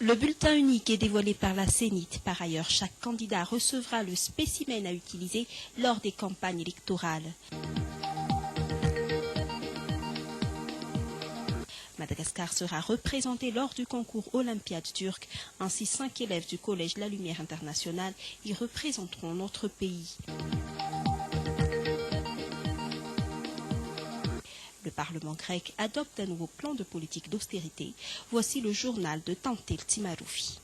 Le bulletin unique est dévoilé par la CENIT. Par ailleurs, chaque candidat recevra le spécimen à utiliser lors des campagnes électorales. Madagascar sera représenté lors du concours Olympiade turc. Ainsi, 5 élèves du Collège La Lumière Internationale y représenteront notre pays. Le Parlement grec adopte un nouveau plan de politique d'austérité. Voici le journal de Tantel Timaroufi.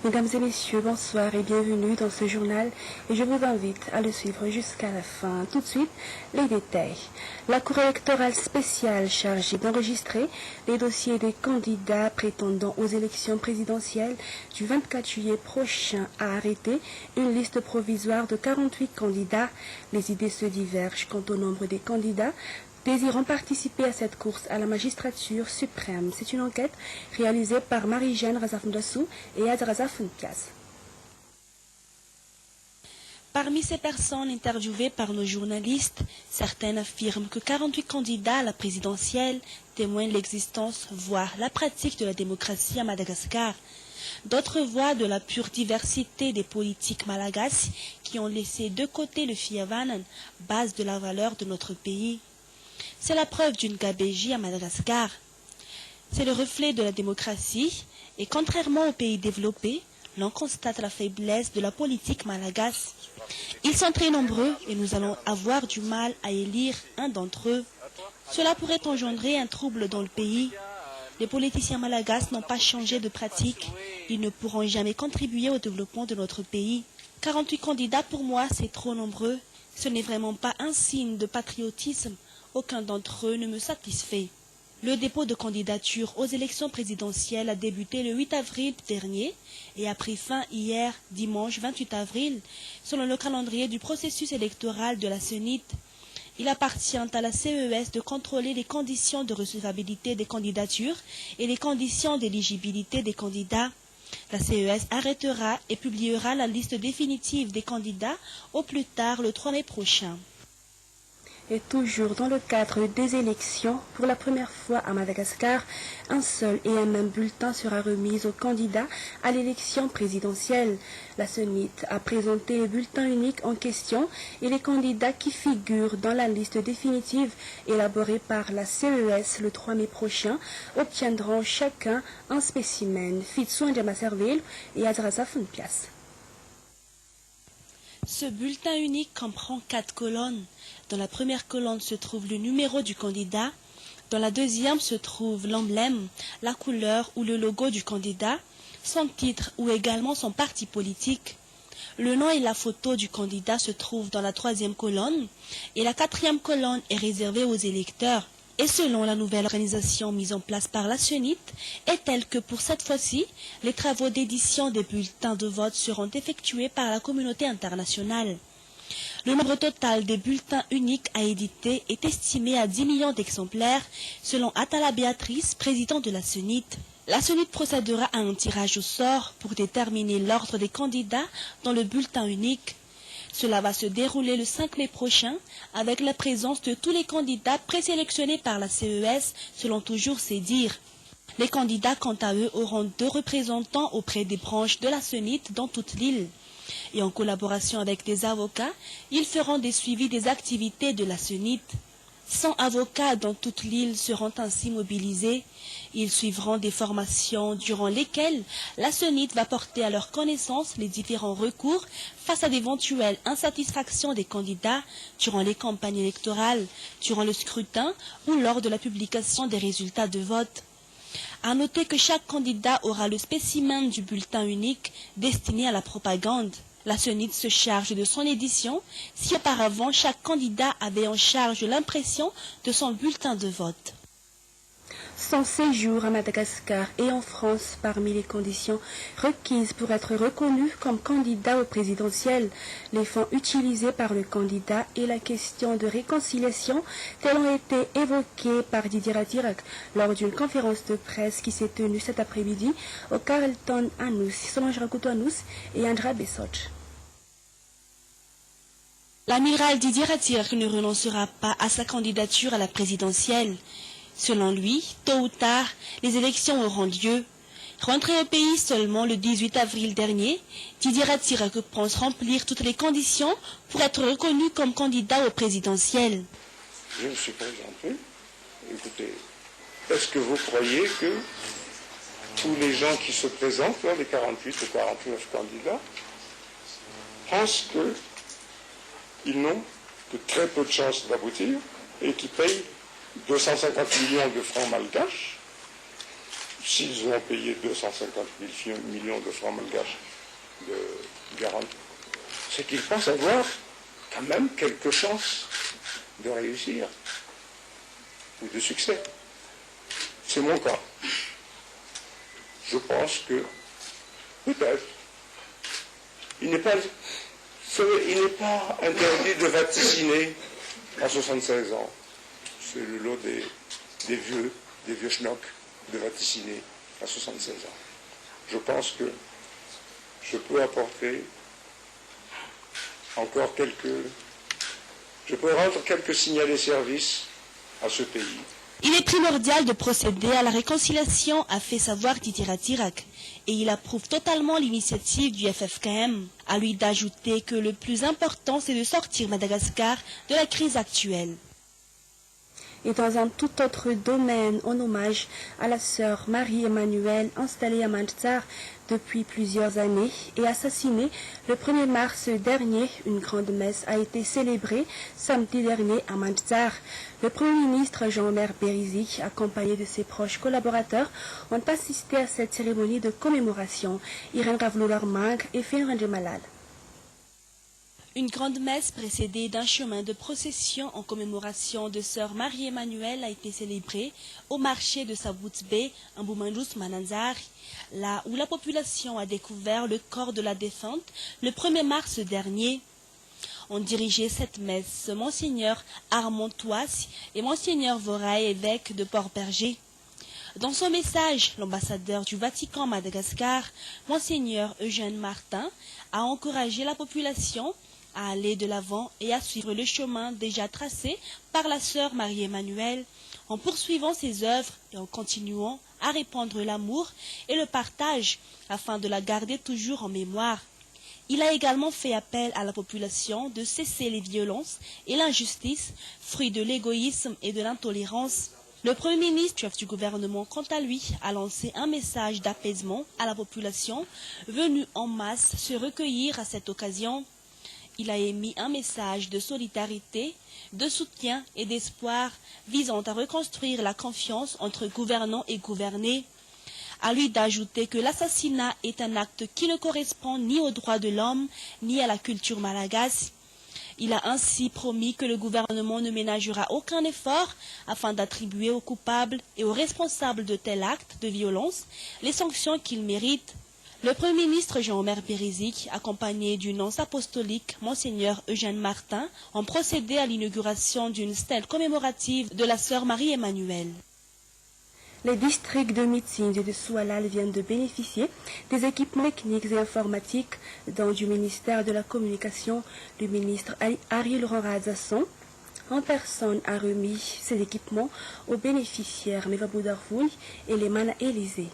Mesdames et messieurs, bonsoir et bienvenue dans ce journal et je vous invite à le suivre jusqu'à la fin. Tout de suite, les détails. La Cour électorale spéciale chargée d'enregistrer les dossiers des candidats prétendant aux élections présidentielles du 24 juillet prochain a arrêté une liste provisoire de 48 candidats. Les idées se divergent quant au nombre des candidats désirant participer à cette course à la magistrature suprême. C'est une enquête réalisée par Marie-Jeanne Razafundassou et Adraza Funkias. Parmi ces personnes interviewées par nos journalistes, certaines affirment que 48 candidats à la présidentielle témoignent de l'existence, voire la pratique de la démocratie à Madagascar. D'autres voient de la pure diversité des politiques malagasy qui ont laissé de côté le fiavanan, base de la valeur de notre pays. C'est la preuve d'une gabégie à Madagascar. C'est le reflet de la démocratie et contrairement aux pays développés, l'on constate la faiblesse de la politique malagasy. Ils sont très nombreux et nous allons avoir du mal à élire un d'entre eux. Cela pourrait engendrer un trouble dans le pays. Les politiciens malagasy n'ont pas changé de pratique. Ils ne pourront jamais contribuer au développement de notre pays. 48 candidats pour moi, c'est trop nombreux. Ce n'est vraiment pas un signe de patriotisme. Aucun d'entre eux ne me satisfait. Le dépôt de candidature aux élections présidentielles a débuté le 8 avril dernier et a pris fin hier, dimanche 28 avril, selon le calendrier du processus électoral de la CENIT. Il appartient à la CES de contrôler les conditions de recevabilité des candidatures et les conditions d'éligibilité des candidats. La CES arrêtera et publiera la liste définitive des candidats au plus tard le 3 mai prochain. Et toujours dans le cadre des élections, pour la première fois à Madagascar, un seul et un même bulletin sera remis aux candidats à l'élection présidentielle. La CENIT a présenté le bulletin unique en question et les candidats qui figurent dans la liste définitive élaborée par la CES le 3 mai prochain obtiendront chacun un spécimen. Fitsoun Djamaserville et Adraza Funpias. Ce bulletin unique comprend 4 colonnes. Dans la première colonne se trouve le numéro du candidat. Dans la deuxième se trouve l'emblème, la couleur ou le logo du candidat, son titre ou également son parti politique. Le nom et la photo du candidat se trouvent dans la troisième colonne et la quatrième colonne est réservée aux électeurs. Et selon la nouvelle organisation mise en place par la CENIT, est telle que pour cette fois-ci, les travaux d'édition des bulletins de vote seront effectués par la communauté internationale. Le nombre total des bulletins uniques à éditer est estimé à 10 millions d'exemplaires, selon Atala Béatrice, président de la CENIT. La CENIT procédera à un tirage au sort pour déterminer l'ordre des candidats dans le bulletin unique. Cela va se dérouler le 5 mai prochain avec la présence de tous les candidats présélectionnés par la CES, selon toujours ses dires. Les candidats, quant à eux, auront 2 représentants auprès des branches de la CENIT dans toute l'île. Et en collaboration avec des avocats, ils feront des suivis des activités de la CENIT. 100 avocats dans toute l'île seront ainsi mobilisés. Ils suivront des formations durant lesquelles la CENIT va porter à leur connaissance les différents recours face à d'éventuelles insatisfactions des candidats durant les campagnes électorales, durant le scrutin ou lors de la publication des résultats de vote. À noter que chaque candidat aura le spécimen du bulletin unique destiné à la propagande. La CENIT se charge de son édition, si auparavant chaque candidat avait en charge l'impression de son bulletin de vote. Son séjour à Madagascar et en France parmi les conditions requises pour être reconnu comme candidat au présidentiel, les fonds utilisés par le candidat et la question de réconciliation telles ont été évoquées par Didier Ratirak lors d'une conférence de presse qui s'est tenue cet après-midi au Carlton Anous, Solange Rakuto Anous et Andra Bessoch. L'amiral Didier Ratzirak ne renoncera pas à sa candidature à la présidentielle. Selon lui, tôt ou tard, les élections auront lieu. Rentré au pays seulement le 18 avril dernier, Didier Ratzirak pense remplir toutes les conditions pour être reconnu comme candidat au présidentiel. Je me suis présenté. Écoutez, est-ce que vous croyez que tous les gens qui se présentent, là, les 48 ou 49 candidats, pensent qu'ils n'ont que très peu de chances d'aboutir et qu'ils payent 250 millions de francs malgaches? S'ils ont payé 250 millions de francs malgaches de garantie, c'est qu'ils pensent avoir quand même quelques chances de réussir ou de succès. C'est mon cas. Je pense que peut-être il n'est pas interdit de vaticiner à 76 ans. C'est le lot des vieux schnocks de vaticiner à 76 ans. Je pense que je peux apporter encore je peux rendre quelques signalés services à ce pays. Il est primordial de procéder à la réconciliation, a fait savoir Didier Ratzirak, et il approuve totalement l'initiative du FFKM. À lui d'ajouter que le plus important, c'est de sortir Madagascar de la crise actuelle. Et dans un tout autre domaine, en hommage à la sœur Marie-Emmanuelle, installée à Mandjar depuis plusieurs années et assassinée le 1er mars dernier, une grande messe a été célébrée samedi dernier à Mandjar. Le Premier ministre Jean-Omer Berizi, accompagné de ses proches collaborateurs, ont assisté à cette cérémonie de commémoration. Irène Ravloular-Mang et Fénran Malal. Une grande messe précédée d'un chemin de procession en commémoration de sœur Marie-Emmanuelle a été célébrée au marché de Saboutbe, en Boumandous Mananzari, là où la population a découvert le corps de la défunte le 1er mars dernier. Ont dirigé cette messe Monseigneur Armand Touas et Monseigneur Voray, évêque de Port-Berger. Dans son message, l'ambassadeur du Vatican à Madagascar, Monseigneur Eugène Martin, a encouragé la population à aller de l'avant et à suivre le chemin déjà tracé par la sœur Marie-Emmanuelle, en poursuivant ses œuvres et en continuant à répandre l'amour et le partage afin de la garder toujours en mémoire. Il a également fait appel à la population de cesser les violences et l'injustice, fruit de l'égoïsme et de l'intolérance. Le Premier ministre, chef du gouvernement, quant à lui, a lancé un message d'apaisement à la population venue en masse se recueillir à cette occasion. Il a émis un message de solidarité, de soutien et d'espoir visant à reconstruire la confiance entre gouvernants et gouvernés. À lui d'ajouter que l'assassinat est un acte qui ne correspond ni aux droits de l'homme ni à la culture malagasse. Il a ainsi promis que le gouvernement ne ménagera aucun effort afin d'attribuer aux coupables et aux responsables de tels actes de violence les sanctions qu'ils méritent. Le Premier ministre Jean-Omer Berizi, accompagné du nonce apostolique Monseigneur Eugène Martin, ont procédé à l'inauguration d'une stèle commémorative de la sœur Marie-Emmanuelle. Les districts de Mitsing et de Soualal viennent de bénéficier des équipements techniques et informatiques dont du ministère de la Communication, le ministre Harry Laurent Razasson en personne a remis ces équipements aux bénéficiaires Mevaboudarvoul et les Mana Élysée.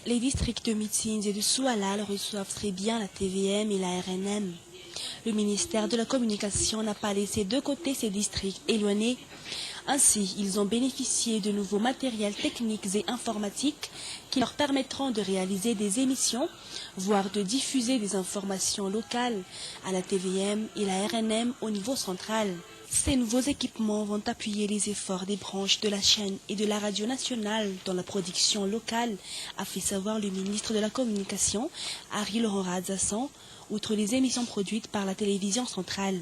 Les districts de Mitsing et de Soualal reçoivent très bien la TVM et la RNM. Le ministère de la Communication n'a pas laissé de côté ces districts éloignés. Ainsi, ils ont bénéficié de nouveaux matériels techniques et informatiques qui leur permettront de réaliser des émissions, voire de diffuser des informations locales à la TVM et la RNM au niveau central. Ces nouveaux équipements vont appuyer les efforts des branches de la chaîne et de la radio nationale dans la production locale, a fait savoir le ministre de la Communication, Harry Laurent Razasson, outre les émissions produites par la télévision centrale.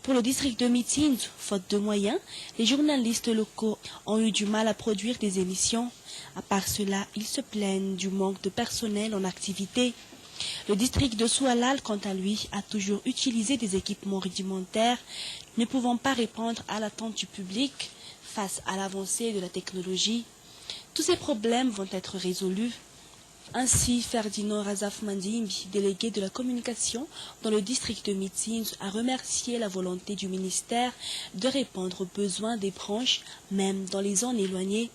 Pour le district de Mitsing, faute de moyens, les journalistes locaux ont eu du mal à produire des émissions. À part cela, ils se plaignent du manque de personnel en activité. Le district de Soualal, quant à lui, a toujours utilisé des équipements rudimentaires, ne pouvant pas répondre à l'attente du public face à l'avancée de la technologie. Tous ces problèmes vont être résolus. Ainsi, Ferdinand Razaf Mandimbi, délégué de la communication dans le district de Mitsins, a remercié la volonté du ministère de répondre aux besoins des branches, même dans les zones éloignées.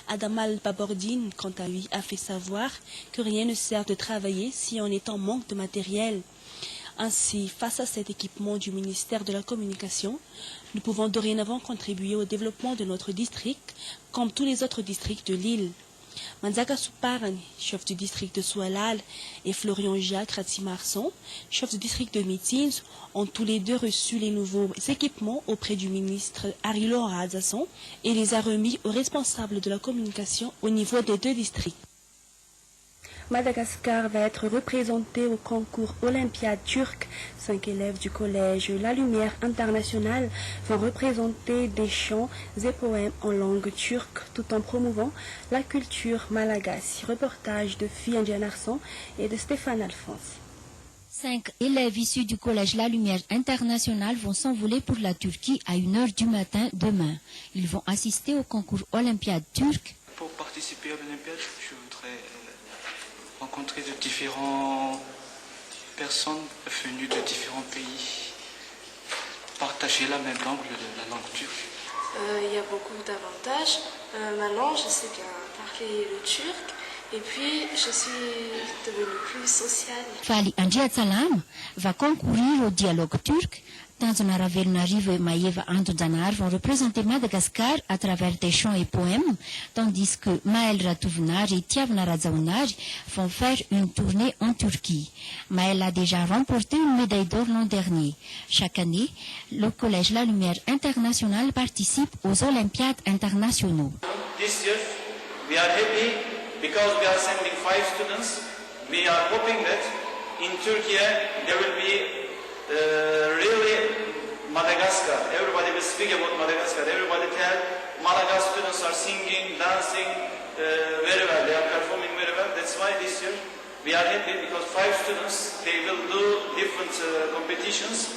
Adamal Babordine, quant à lui, a fait savoir que rien ne sert de travailler si on est en manque de matériel. Ainsi, face à cet équipement du ministère de la Communication, nous pouvons dorénavant contribuer au développement de notre district, comme tous les autres districts de l'île. Manzaka Souparani, chef du district de Soualal, et Florian Jacques Ratzimarson, chef du district de Mitsins, ont tous les deux reçu les nouveaux équipements auprès du ministre Arilo Razasson et les a remis aux responsables de la communication au niveau des deux districts. Madagascar va être représenté au concours Olympiade turc. 5 élèves du collège La Lumière Internationale vont représenter des chants et poèmes en langue turque tout en promouvant la culture malagasy. Reportage de Fiandia Narson et de Stéphane Alphonse. 5 élèves issus du collège La Lumière Internationale vont s'envoler pour la Turquie à 1h du matin demain. Ils vont assister au concours Olympiade turc. Pour participer à l'Olympiade, je voudrais rencontrer de différentes personnes venues de différents pays, partager la même langue, la langue turque. Il y a beaucoup d'avantages. Maintenant, je sais bien parler le turc et puis je suis devenue plus sociale. Fali Andriatsalam va concourir au dialogue turc. Tanzana Ravelnarivo et Maïeva Andodzanar vont représenter Madagascar à travers des chants et poèmes, tandis que Maël Ratouvnar et Tiavna Radzaounar vont faire une tournée en Turquie. Maël a déjà remporté une médaille d'or l'an dernier. Chaque année, le Collège La Lumière Internationale participe aux Olympiades internationaux. This year, we are happy because we are sending 5 students. We are hoping that in Turkey there will be really Madagascar. Everybody will speak about Madagascar. Everybody tell Madagascar students are singing, dancing very well. They are performing very well. That's why this year we are happy because 5 students, they will do different competitions.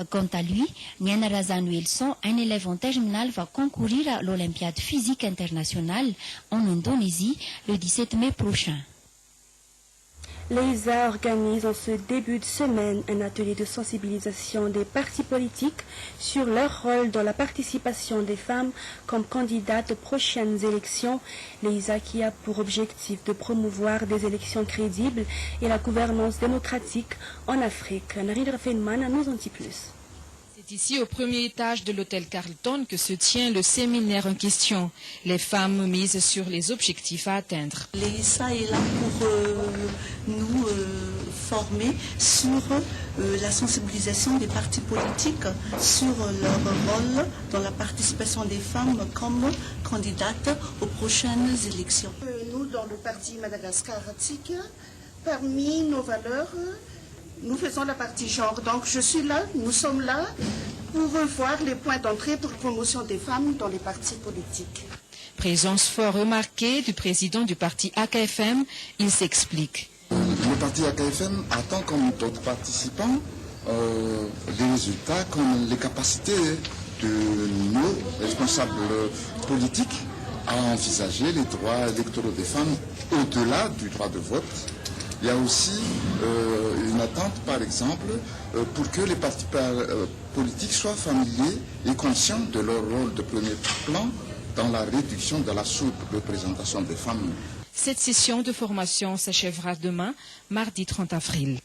Quant à lui, Niana Razan-Wilson, un élève en terminale, va concourir à l'Olympiade physique internationale en Indonésie le 17 mai prochain. L'EISA organise en ce début de semaine un atelier de sensibilisation des partis politiques sur leur rôle dans la participation des femmes comme candidates aux prochaines élections. L'EISA qui a pour objectif de promouvoir des élections crédibles et la gouvernance démocratique en Afrique. Narendra Feynman nous en dit plus. C'est ici au premier étage de l'hôtel Carlton que se tient le séminaire en question. Les femmes misent sur les objectifs à atteindre. L'EISA est là pour nous former sur la sensibilisation des partis politiques, sur leur rôle dans la participation des femmes comme candidates aux prochaines élections. Nous, dans le parti Madagascar Ratsik, parmi nos valeurs, nous faisons la partie genre. Donc je suis là, nous sommes là pour revoir les points d'entrée pour promotion des femmes dans les partis politiques. Présence fort remarquée du président du parti AKFM, il s'explique. Le parti AKFM attend comme d'autres participants des résultats comme les capacités de nos responsables politiques à envisager les droits électoraux des femmes au-delà du droit de vote. Il y a aussi une attente, par exemple, pour que les partis politiques soient familiers et conscients de leur rôle de premier plan dans la réduction de la sous-représentation des femmes. Cette session de formation s'achèvera demain, mardi 30 avril.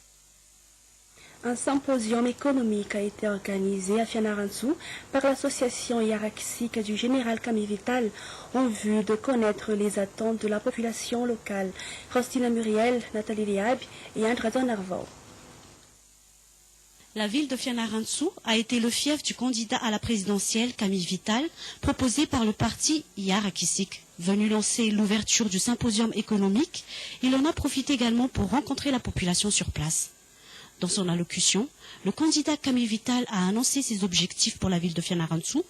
Un symposium économique a été organisé à Fianarantsoa par l'association hiérarchique du général Camille Vital en vue de connaître les attentes de la population locale. Rostina Muriel, Nathalie Liab et Andrazon Arvaux. La ville de Fianarantsoa a été le fief du candidat à la présidentielle Camille Vital, proposé par le parti Yarakisik. Venu lancer l'ouverture du symposium économique, il en a profité également pour rencontrer la population sur place. Dans son allocution, le candidat Camille Vital a annoncé ses objectifs pour la ville de Fianarantsoa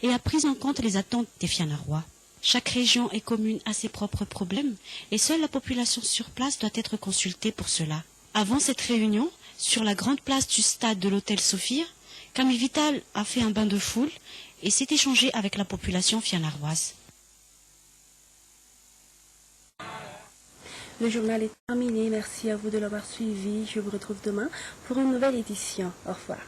et a pris en compte les attentes des Fianarois. Chaque région et commune a ses propres problèmes et seule la population sur place doit être consultée pour cela. Avant cette réunion, sur la grande place du stade de l'hôtel Sophia, Camille Vital a fait un bain de foule et s'est échangé avec la population fianaroise. Le journal est terminé. Merci à vous de l'avoir suivi. Je vous retrouve demain pour une nouvelle édition. Au revoir.